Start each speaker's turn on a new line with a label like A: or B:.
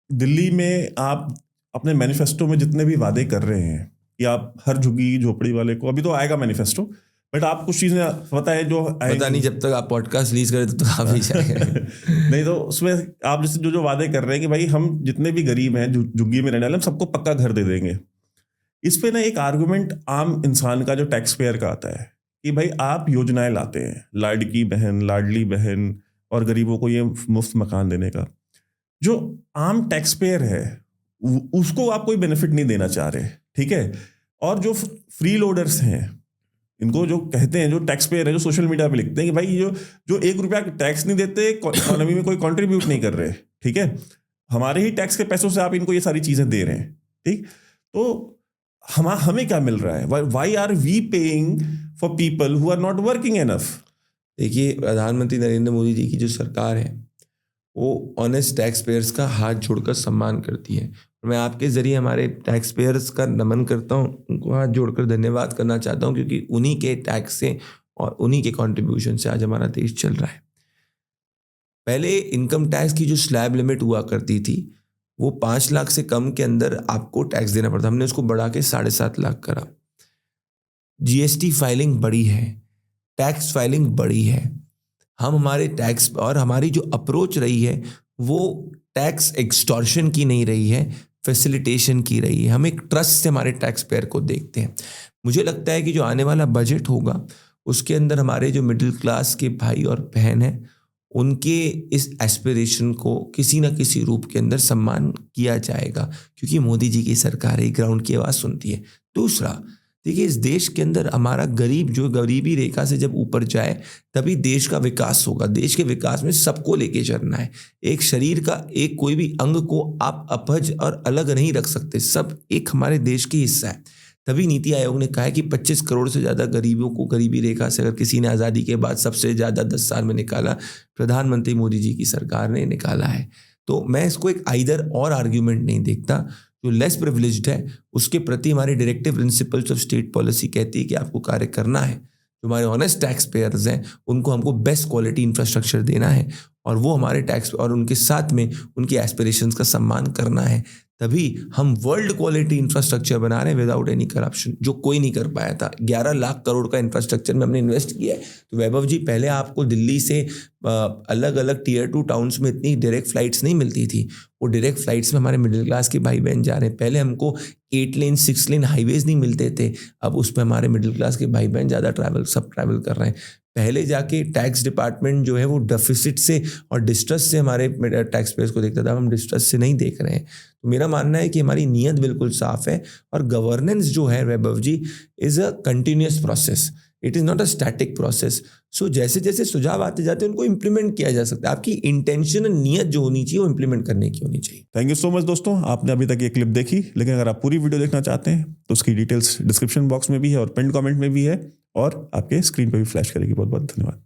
A: दिल्ली में आप अपने मैनिफेस्टो में जितने भी वादे कर रहे हैं कि आप हर झुग्गी झोपड़ी वाले को, अभी तो आएगा मैनिफेस्टो, बट आप कुछ चीजें पता है जो
B: पता नहीं, जब तक आप पॉडकास्ट रिलीज करें तब तक आप ही जाएंगे।
A: नहीं तो उसमें आप जैसे जो जो वादे कर रहे हैं कि भाई हम जितने भी गरीब हैं झुग्गी में रहने वाले, हम सबको पक्का घर दे देंगे। इस पे ना एक आर्गुमेंट आम इंसान का जो टैक्स पेयर का आता है कि भाई आप योजनाएं लाते हैं, लाडली बहन और गरीबों को ये मुफ्त मकान देने का, जो आम टैक्स पेयर है उसको आप कोई बेनिफिट नहीं देना चाह रहे, ठीक है। और जो फ्री लोडर्स हैं, इनको जो कहते हैं, जो टैक्स पेयर है, जो सोशल मीडिया पे लिखते हैं कि भाई जो जो 1 रुपया टैक्स नहीं देते, इकोनॉमी में कोई कंट्रीब्यूट नहीं कर रहे, ठीक है, हमारे ही टैक्स के पैसों से आप इनको ये सारी चीजें दे रहे हैं, ठीक। तो हमें क्या मिल रहा है? Why are we paying for people who are not working enough?
B: देखिए, प्रधानमंत्री नरेंद्र मोदी जी की जो सरकार है वो ऑनेस्ट टैक्स पेयर्स का हाथ जोड़कर सम्मान करती है। मैं आपके ज़रिए हमारे टैक्स पेयर्स का नमन करता हूँ, उनको हाथ जोड़कर धन्यवाद करना चाहता हूँ, क्योंकि उन्हीं के टैक्स से और उन्हीं के कंट्रीब्यूशन से आज हमारा देश चल रहा है। पहले इनकम टैक्स की जो स्लैब लिमिट हुआ करती थी वो 5 लाख से कम के अंदर आपको टैक्स देना पड़ता, हमने उसको बढ़ा के 7.5 लाख करा। जीएसटी फाइलिंग बढ़ी है, टैक्स फाइलिंग बढ़ी है। हम हमारे टैक्स और हमारी जो अप्रोच रही है वो टैक्स एक्सटॉर्शन की नहीं रही है, फैसिलिटेशन की रही है। हम एक ट्रस्ट से हमारे टैक्स पेयर को देखते हैं। मुझे लगता है कि जो आने वाला बजट होगा उसके अंदर हमारे जो मिडिल क्लास के भाई और बहन हैं उनके इस एस्पिरेशन को किसी ना किसी रूप के अंदर सम्मान किया जाएगा, क्योंकि मोदी जी की सरकार है, ग्राउंड की आवाज़ सुनती है। दूसरा, देखिए, इस देश के अंदर हमारा गरीब जो गरीबी रेखा से जब ऊपर जाए तभी देश का विकास होगा। देश के विकास में सबको लेके चलना है। एक शरीर का एक कोई भी अंग को आप अपज और अलग नहीं रख सकते, सब एक हमारे देश की हिस्सा है। तभी नीति आयोग ने कहा है कि 25 करोड़ से ज़्यादा गरीबों को गरीबी रेखा से अगर किसी ने आज़ादी के बाद सबसे ज़्यादा 10 साल में निकाला, प्रधानमंत्री मोदी जी की सरकार ने निकाला है। तो मैं इसको एक आइदर और आर्ग्यूमेंट नहीं देखता। जो लेस प्रिविलेज्ड है उसके प्रति हमारी directive principles of state policy कहती है कि आपको कार्य करना है। जो हमारे ऑनेस्ट टैक्स पेयर्स हैं उनको हमको बेस्ट क्वालिटी इंफ्रास्ट्रक्चर देना है और वो हमारे टैक्स और उनके साथ में उनकी एस्पिरेशंस का सम्मान करना है। तभी हम वर्ल्ड क्वालिटी इंफ्रास्ट्रक्चर बना रहे हैं विदाउट एनी करप्शन, जो कोई नहीं कर पाया था। 11 लाख करोड़ का इंफ्रास्ट्रक्चर में हमने इन्वेस्ट किया है। तो वैभव जी, पहले आपको दिल्ली से अलग अलग टियर 2 टाउन्स में इतनी डायरेक्ट फ्लाइट्स नहीं मिलती थी। वो डायरेक्ट फ्लाइट्स में हमारे मिडिल क्लास के भाई बहन जा रहे हैं। पहले हमको 8 लेन 6 लेन हाईवेज नहीं मिलते थे, अब उसमें हमारे मिडिल क्लास के भाई बहन ज़्यादा सब ट्रैवल कर रहे हैं। पहले जाके टैक्स डिपार्टमेंट जो है वो डेफिसिट से और डिस्ट्रेस से हमारे टैक्स पेयर्स को देखता था, हम डिस्ट्रेस से नहीं देख रहे हैं। तो मेरा मानना है कि हमारी नीयत बिल्कुल साफ है और गवर्नेंस जो है Vaibhav ji is a continuous process, it is not a static process. So जैसे जैसे सुझाव आते जाते हैं उनको इम्प्लीमेंट किया जा सकता है। आपकी इंटेंशन, नीयत जो होनी चाहिए वो इम्प्लीमेंट करने की होनी चाहिए।
A: थैंक यू सो मच दोस्तों, आपने अभी तक ये क्लिप देखी, लेकिन अगर आप पूरी वीडियो देखना चाहते हैं तो उसकी डिटेल्स डिस्क्रिप्शन बॉक्स में भी है और पिन कमेंट में भी है और आपके स्क्रीन पे भी फ्लैश करेगी। बहुत बहुत धन्यवाद।